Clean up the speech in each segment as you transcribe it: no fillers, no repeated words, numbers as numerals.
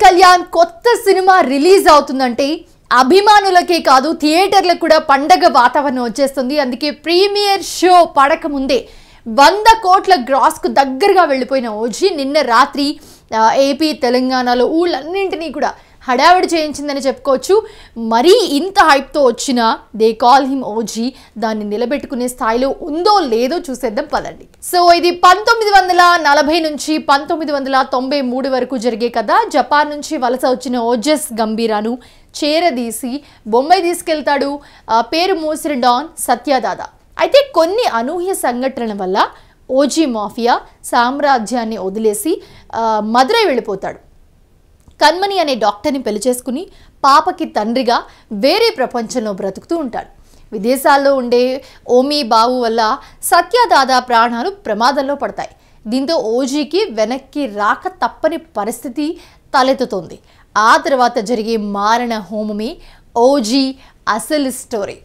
కళ్యాణ్ కొత్త cinema release అవుతుందంటే అభిమానులకే కాదు థియేటర్లకు కూడా పండగ వాతావరణం వచ్చేస్తుంది. అందుకే ప్రీమియర్ షో పడక ముందే 100 కోట్ల గ్రాస్ కు దగ్గరగా వెళ్ళిపోయిన ఓజీ నిన్న రాత్రి ఏపీ తెలంగాణలో ఊళ్ళన్నింటినీ కూడా హడావిడి చేయించిందని చెప్పుకోవచ్చు. మరీ ఇంత హైప్తో వచ్చిన దే కాల్ హిమ్ ఓజీ దాన్ని నిలబెట్టుకునే స్థాయిలో ఉందో లేదో చూసేద్దాం పదండి. సో ఇది 1940 నుంచి 1993 వరకు జరిగే కథ. జపాన్ నుంచి వలస వచ్చిన ఓజస్ గంభీరాను చేరదీసి బొంబాయి తీసుకెళ్తాడు పేరు మోసిన డాన్ సత్యదాదా. అయితే కొన్ని అనూహ్య సంఘటనల వల్ల ఓజీ మాఫియా సామ్రాజ్యాన్ని వదిలేసి మదురై వెళ్ళిపోతాడు. కన్మణి అనే డాక్టర్ని పెళ్లి చేసుకుని పాపకి తండ్రిగా వేరే ప్రపంచంలో బ్రతుకుతూ ఉంటాడు. విదేశాల్లో ఉండే ఓమీ బావు వల్ల సత్యదాదా ప్రాణాలు ప్రమాదంలో పడతాయి. దీంతో ఓజీకి వెనక్కి రాక తప్పని పరిస్థితి తలెత్తుతోంది. ఆ తర్వాత జరిగే మారణ హోమమే ఓజీ అసలు స్టోరీ.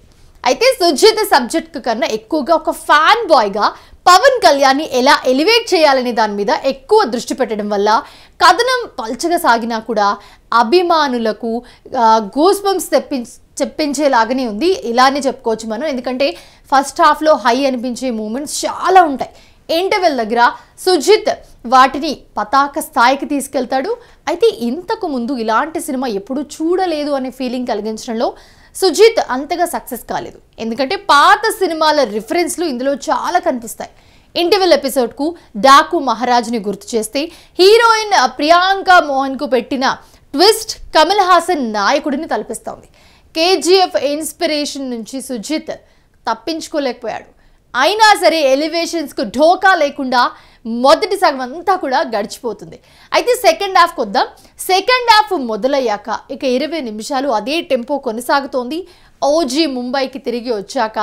అయితే సుజిత్ సబ్జెక్ట్ కన్నా ఎక్కువగా ఒక ఫ్యాన్ బాయ్గా పవన్ కళ్యాణ్ని ఎలా ఎలివేట్ చేయాలనే దాని మీద ఎక్కువ దృష్టి పెట్టడం వల్ల కథనం పల్చగా సాగినా కూడా అభిమానులకు గూస్ బంప్స్ చెప్పించేలాగానే ఉంది. ఇలానే చెప్పుకోవచ్చు మనం. ఎందుకంటే ఫస్ట్ హాఫ్లో హై అనిపించే మూమెంట్స్ చాలా ఉంటాయి. ఇంటర్వెల్ దగ్గర సుజిత్ వాటిని పతాక స్థాయికి తీసుకెళ్తాడు. అయితే ఇంతకు ముందు ఇలాంటి సినిమా ఎప్పుడూ చూడలేదు అనే ఫీలింగ్ కలిగించడంలో సుజిత్ అంతగా సక్సెస్ కాలేదు. ఎందుకంటే పాత సినిమాల రిఫరెన్స్లు ఇందులో చాలా కనిపిస్తాయి. ఇంటర్వెల్ ఎపిసోడ్కు డాకు మహారాజ్ని గుర్తు చేస్తే హీరోయిన్ ప్రియాంక మోహన్కు పెట్టిన ట్విస్ట్ కమల్ హాసన్ నాయకుడిని తలపిస్తోంది. కేజీఎఫ్ ఇన్స్పిరేషన్ నుంచి సుజిత్ తప్పించుకోలేకపోయాడు. అయినా సరే ఎలివేషన్స్కు ఢోకా లేకుండా మొదటి సగం అంతా కూడా గడిచిపోతుంది. అయితే సెకండ్ హాఫ్కి వద్దాం. సెకండ్ హాఫ్ మొదలయ్యాక ఇక 20 నిమిషాలు అదే టెంపో కొనసాగుతోంది. ఓజీ ముంబైకి తిరిగి వచ్చాక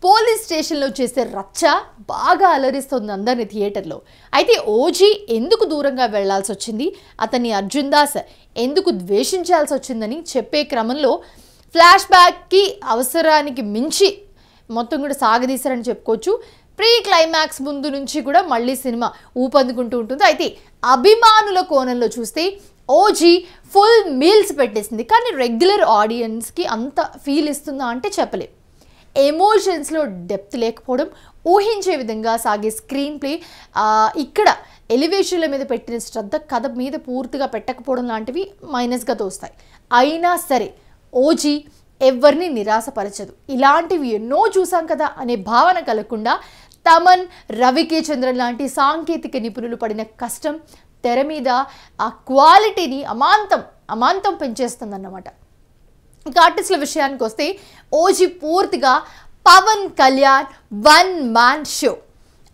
పోలీస్ స్టేషన్లో చేసే రచ్చ బాగా అలరిస్తుంది అందరినీ థియేటర్లో. అయితే ఓజీ ఎందుకు దూరంగా వెళ్లాల్సి వచ్చింది, అతన్ని అర్జున్ దాస్ ఎందుకు ద్వేషించాల్సి వచ్చిందని చెప్పే క్రమంలో ఫ్లాష్ బ్యాక్కి అవసరానికి మించి మొత్తం కూడా సాగదీశారని చెప్పుకోవచ్చు. ప్రీ క్లైమాక్స్ ముందు నుంచి కూడా మళ్ళీ సినిమా ఊపందుకుంటూ ఉంటుంది. అయితే అభిమానుల కోణంలో చూస్తే ఓజీ ఫుల్ మీల్స్ పెట్టేసింది. కానీ రెగ్యులర్ ఆడియన్స్కి అంత ఫీల్ ఇస్తుందా అంటే చెప్పలేం. ఎమోషన్స్లో డెప్త్ లేకపోవడం, ఊహించే విధంగా సాగే స్క్రీన్ ప్లే, ఇక్కడ ఎలివేషన్ల మీద పెట్టిన శ్రద్ధ కథ మీద పూర్తిగా పెట్టకపోవడం లాంటివి మైనస్గా తోస్తాయి. అయినా సరే ఓజీ ఎవరిని నిరాశపరచదు. ఇలాంటివి ఎన్నో చూసాం కదా అనే భావన కలగకుండా తమన్, రవికే చంద్రన్ లాంటి సాంకేతిక నిపుణులు పడిన కష్టం తెర మీద ఆ క్వాలిటీని అమాంతం పెంచేస్తుందన్నమాట. ఇక ఆర్టిస్టుల విషయానికి వస్తే ఓజీ పూర్తిగా Pavan Kalyan one man show.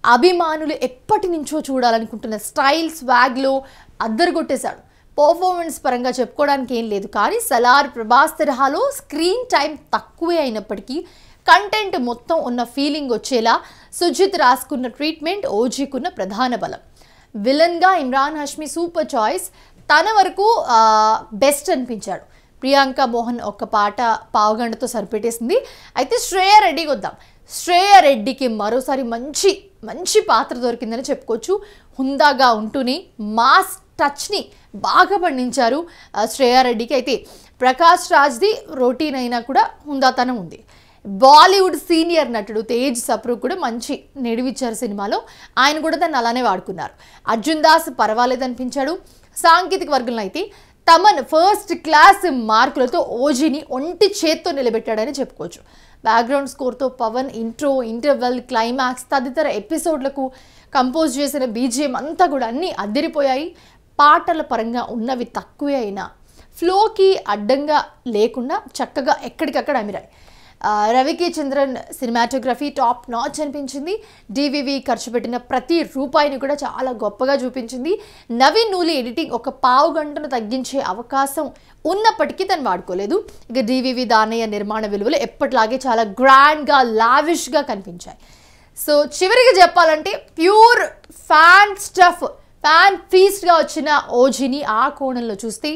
అభిమానులు ఎప్పటి నుంచో చూడాలనుకుంటున్న స్టైల్ స్వాగ్లో అద్దరుగొట్టేశాడు. పర్ఫార్మెన్స్ పరంగా చెప్పుకోవడానికి ఏం లేదు. కానీ సలార్, ప్రభాస్ తరహాలో స్క్రీన్ టైం తక్కువే అయినప్పటికీ కంటెంట్ మొత్తం ఉన్న ఫీలింగ్ వచ్చేలా సుజిత్ రాసుకున్న ట్రీట్మెంట్ ఓజీకున్న ప్రధాన బలం. విలన్గా ఇమ్రాన్ హష్మి సూపర్ చాయిస్, తన వరకు బెస్ట్ అనిపించాడు. ప్రియాంక మోహన్ ఒక్క పాట పావుగంటతో సరిపెట్టేసింది. అయితే శ్రేయ రెడ్డికి వద్దాం. శ్రేయ రెడ్డికి మరోసారి మంచి పాత్ర దొరికిందని చెప్పుకోవచ్చు. హుందాగా ఉంటూనే మాస్ టచ్ని బాగా పండించారు శ్రేయారెడ్డికి. అయితే ప్రకాష్ రాజ్ది రొటీన్ అయినా కూడా హుందాతనం ఉంది. బాలీవుడ్ సీనియర్ నటుడు తేజ్ సప్రు కూడా మంచి నెడివిచ్చారు సినిమాలో. ఆయన కూడా దాన్ని అలానే వాడుకున్నారు. అర్జున్ దాస్ పర్వాలేదనిపించాడు. సాంకేతిక వర్గంలో అయితే తమన్ ఫస్ట్ క్లాస్ మార్కులతో ఓజీని ఒంటి చేత్తో నిలబెట్టాడని చెప్పుకోవచ్చు. బ్యాక్గ్రౌండ్ స్కోర్తో పవన్ ఇంట్రో, ఇంటర్వెల్, క్లైమాక్స్ తదితర ఎపిసోడ్లకు కంపోజ్ చేసిన బీజిఎం అంతా కూడా అన్నీ అదిరిపోయాయి. పాటల పరంగా ఉన్నవి తక్కువే అయినా ఫ్లోకి అడ్డంగా లేకుండా చక్కగా ఎక్కడికక్కడ అమిరాయి. రవికే చంద్రన్ సినిమాటోగ్రఫీ టాప్ నాచ్ అనిపించింది. డివివి ఖర్చు పెట్టిన ప్రతి రూపాయిని కూడా చాలా గొప్పగా చూపించింది. నవీన్ నూలి ఎడిటింగ్ ఒక పావు గంటను తగ్గించే అవకాశం ఉన్నప్పటికీ తను వాడుకోలేదు. ఇక డివివి దానయ్య నిర్మాణ విలువలు ఎప్పటిలాగే చాలా గ్రాండ్గా, లావిష్గా కనిపించాయి. సో చివరికి చెప్పాలంటే ప్యూర్ ఫ్యాన్ స్టఫ్, ఫ్యాన్ ఫీస్ట్గా వచ్చిన ఓజీని ఆ కోణంలో చూస్తే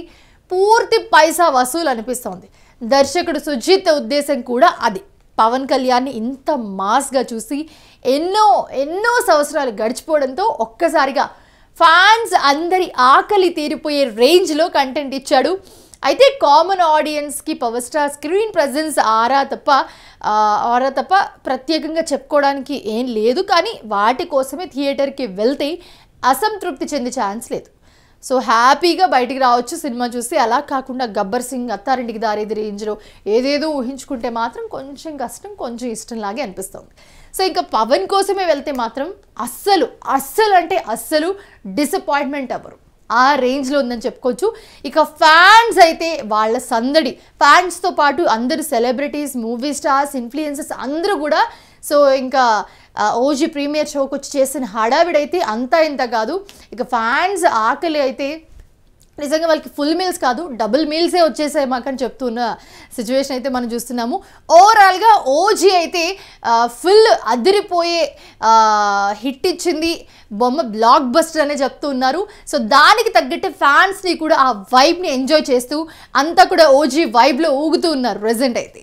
పూర్తి పైసా వసూలు అనిపిస్తోంది. దర్శకుడు సుజిత్ ఉద్దేశం కూడా అది. పవన్ కళ్యాణ్ని ఇంత మాస్గా చూసి ఎన్నో సంవత్సరాలు గడిచిపోవడంతో ఒక్కసారిగా ఫ్యాన్స్ అందరి ఆకలి తీరిపోయే రేంజ్లో కంటెంట్ ఇచ్చాడు. అయితే కామన్ ఆడియన్స్కి పవర్ స్టార్ స్క్రీన్ ప్రెజెన్స్ ఆరా తప్ప ప్రత్యేకంగా చెప్పుకోవడానికి ఏం లేదు. కానీ వాటి కోసమే థియేటర్కి వెళ్తే అసంతృప్తి చెందే ఛాన్స్ లేదు. సో హ్యాపీగా బయటికి రావచ్చు సినిమా చూసి. అలా కాకుండా గబ్బర్ సింగ్, అత్తారింటికి దారేది రేంజ్లో ఏదేదో ఊహించుకుంటే మాత్రం కొంచెం కష్టం, కొంచెం ఇష్టంలాగే అనిపిస్తుంది. సో ఇంకా పవన్ కోసమే వెళ్తే మాత్రం అస్సలు డిసప్పాయింట్మెంట్ అవ్వరు, ఆ రేంజ్లో ఉందని చెప్పుకోవచ్చు. ఇక ఫ్యాన్స్ అయితే వాళ్ళ సందడి, ఫ్యాన్స్తో పాటు అందరు సెలబ్రిటీస్, మూవీ స్టార్స్, ఇన్ఫ్లుయెన్సర్స్ అందరూ కూడా. సో ఇంకా ఓజీ ప్రీమియర్ షోకి వచ్చి చేసిన హడావిడైతే అంతా ఇంత కాదు. ఇక ఫ్యాన్స్ ఆకలి అయితే నిజంగా వాళ్ళకి ఫుల్ మీల్స్ కాదు, డబుల్ మీల్సే వచ్చేసాయి మాకని చెప్తున్న సిచ్యువేషన్ అయితే మనం చూస్తున్నాము. ఓవరాల్గా ఓజీ అయితే ఫుల్ అదిరిపోయే హిట్ ఇచ్చింది, బొమ్మ బ్లాక్ బస్టర్ అనే చెప్తూ ఉన్నారు. సో దానికి తగ్గట్టు ఫ్యాన్స్ని కూడా ఆ వైబ్ని ఎంజాయ్ చేస్తూ అంతా కూడా ఓజీ వైబ్లో ఊగుతూ ఉన్నారు ప్రెజెంట్ అయితే.